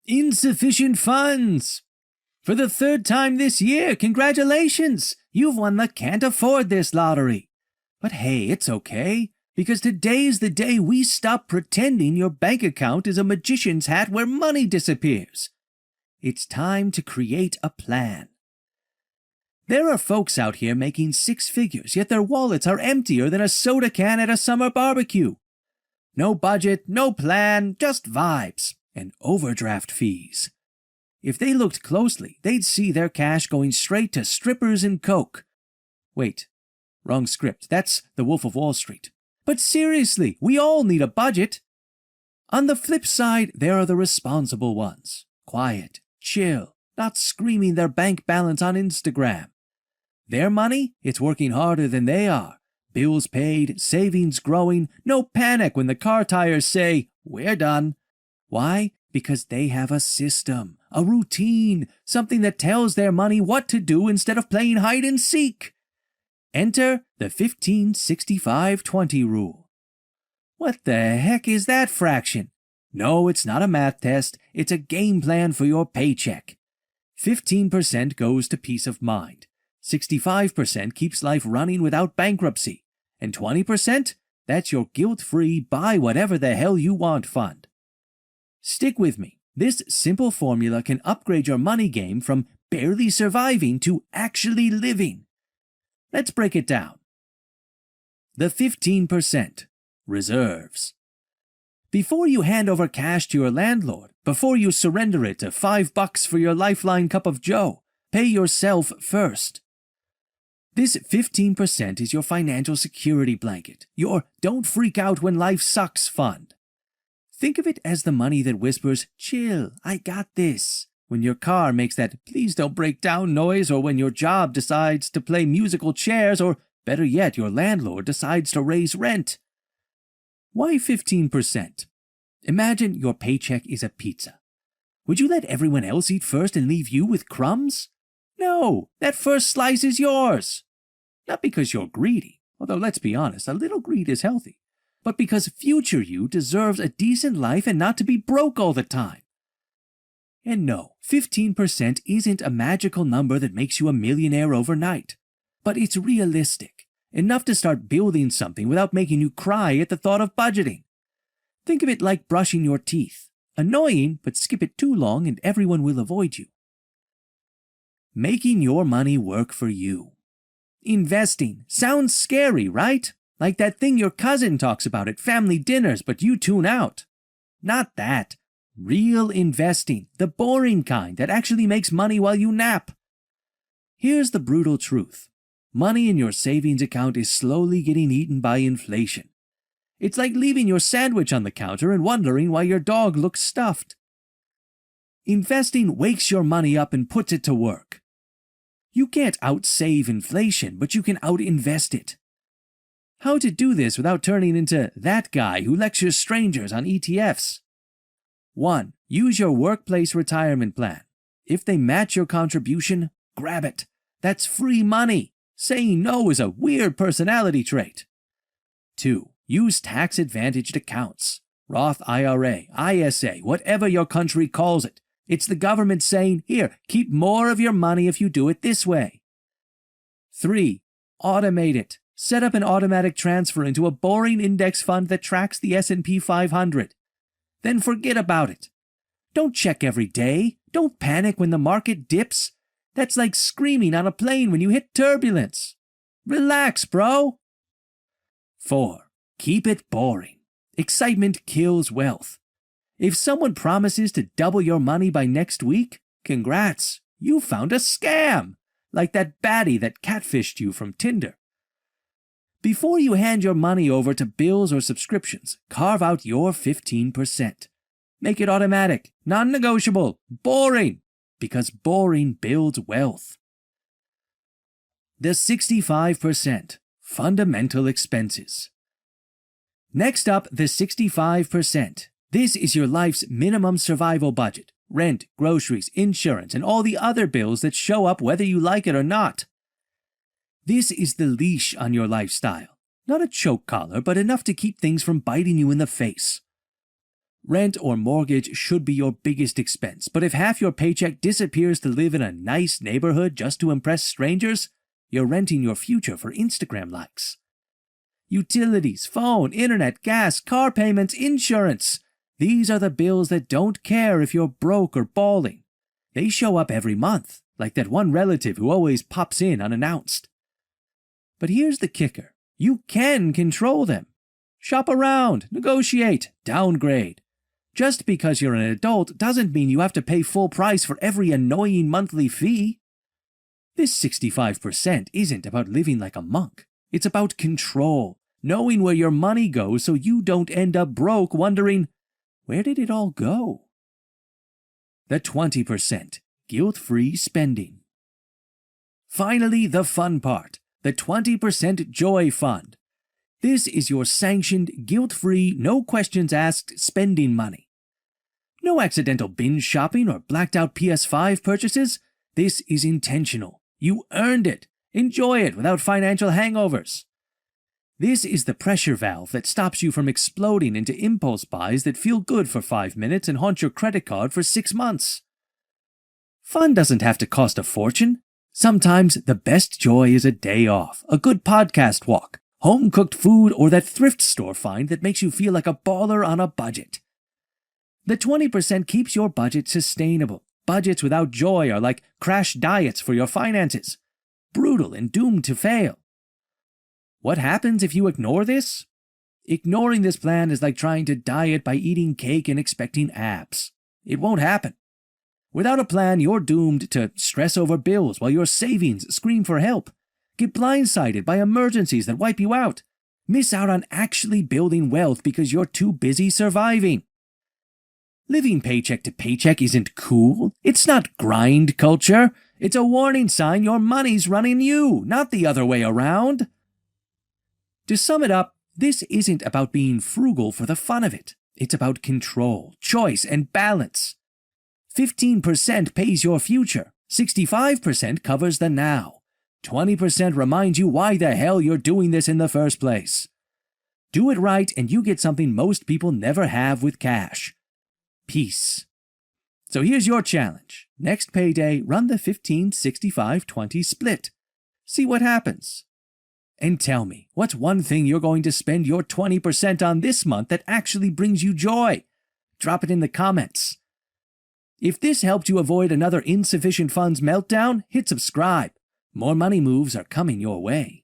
Insufficient funds! For the third time this year, congratulations! You've won the can't afford this lottery. But hey, it's okay, because today's the day we stop pretending your bank account is a magician's hat where money disappears. It's time to create a plan. There are folks out here making six figures, yet their wallets are emptier than a soda can at a summer barbecue. No budget, no plan, just vibes and overdraft fees. If they looked closely, they'd see their cash going straight to strippers and coke. Wait, wrong script. That's The Wolf of Wall Street. But seriously, we all need a budget. On the flip side, there are the responsible ones. Quiet, chill, not screaming their bank balance on Instagram. Their money, it's working harder than they are. Bills paid, savings growing, no panic when the car tires say, "We're done." Why? Because they have a system, a routine, something that tells their money what to do instead of playing hide and seek. Enter the 15-65-20 rule. What the heck is that fraction? No, it's not a math test. It's a game plan for your paycheck. 15% goes to peace of mind. 65% keeps life running without bankruptcy. And 20%? That's your guilt-free buy whatever the hell you want fund. Stick with me. This simple formula can upgrade your money game from barely surviving to actually living. Let's break it down. The 15%. Reserves. Before you hand over cash to your landlord, before you surrender it to $5 for your lifeline cup of joe, pay yourself first. This 15% is your financial security blanket, your don't freak out when life sucks fund. Think of it as the money that whispers, "Chill, I got this," when your car makes that "please don't break down" noise, or when your job decides to play musical chairs, or better yet, your landlord decides to raise rent. Why 15%? Imagine your paycheck is a pizza. Would you let everyone else eat first and leave you with crumbs? No, that first slice is yours. Not because you're greedy, although let's be honest, a little greed is healthy, but because future you deserves a decent life and not to be broke all the time. And no, 15% isn't a magical number that makes you a millionaire overnight, but it's realistic, enough to start building something without making you cry at the thought of budgeting. Think of it like brushing your teeth. Annoying, but skip it too long and everyone will avoid you. Making your money work for you. Investing sounds scary, right? Like that thing your cousin talks about at family dinners, but you tune out. Not that. Real investing, the boring kind that actually makes money while you nap. Here's the brutal truth. Money in your savings account is slowly getting eaten by inflation. It's like leaving your sandwich on the counter and wondering why your dog looks stuffed. Investing wakes your money up and puts it to work. You can't outsave inflation, but you can outinvest it. How to do this without turning into that guy who lectures strangers on ETFs? 1. Use your workplace retirement plan. If they match your contribution, grab it. That's free money. Saying no is a weird personality trait. 2. Use tax-advantaged accounts. Roth IRA, ISA, whatever your country calls it. It's the government saying, here, keep more of your money if you do it this way. 3. Automate it. Set up an automatic transfer into a boring index fund that tracks the S&P 500. Then forget about it. Don't check every day. Don't panic when the market dips. That's like screaming on a plane when you hit turbulence. Relax, bro. 4. Keep it boring. Excitement kills wealth. If someone promises to double your money by next week, congrats, you found a scam, like that baddie that catfished you from Tinder. Before you hand your money over to bills or subscriptions, carve out your 15%. Make it automatic, non-negotiable, boring, because boring builds wealth. The 65%, fundamental expenses. Next up, the 65%. This is your life's minimum survival budget. Rent, groceries, insurance, and all the other bills that show up whether you like it or not. This is the leash on your lifestyle. Not a choke collar, but enough to keep things from biting you in the face. Rent or mortgage should be your biggest expense, but if half your paycheck disappears to live in a nice neighborhood just to impress strangers, you're renting your future for Instagram likes. Utilities, phone, internet, gas, car payments, insurance. These are the bills that don't care if you're broke or balling. They show up every month, like that one relative who always pops in unannounced. But here's the kicker. You can control them. Shop around, negotiate, downgrade. Just because you're an adult doesn't mean you have to pay full price for every annoying monthly fee. This 65% isn't about living like a monk. It's about control, knowing where your money goes so you don't end up broke wondering, where did it all go? The 20%, guilt-free spending. Finally, the fun part, the 20% Joy Fund. This is your sanctioned, guilt-free, no questions asked spending money. No accidental binge shopping or blacked-out PS5 purchases. This is intentional. You earned it. Enjoy it without financial hangovers. This is the pressure valve that stops you from exploding into impulse buys that feel good for 5 minutes and haunt your credit card for 6 months. Fun doesn't have to cost a fortune. Sometimes the best joy is a day off, a good podcast walk, home-cooked food, or that thrift store find that makes you feel like a baller on a budget. The 20% keeps your budget sustainable. Budgets without joy are like crash diets for your finances. Brutal and doomed to fail. What happens if you ignore this? Ignoring this plan is like trying to diet by eating cake and expecting abs. It won't happen. Without a plan, you're doomed to stress over bills while your savings scream for help. Get blindsided by emergencies that wipe you out. Miss out on actually building wealth because you're too busy surviving. Living paycheck to paycheck isn't cool. It's not grind culture. It's a warning sign your money's running you, not the other way around. To sum it up, this isn't about being frugal for the fun of it. It's about control, choice, and balance. 15% pays your future. 65% covers the now. 20% reminds you why the hell you're doing this in the first place. Do it right and you get something most people never have with cash. Peace. So here's your challenge. Next payday, run the 15-65-20 split. See what happens. And tell me, what's one thing you're going to spend your 20% on this month that actually brings you joy? Drop it in the comments. If this helped you avoid another insufficient funds meltdown, hit subscribe. More money moves are coming your way.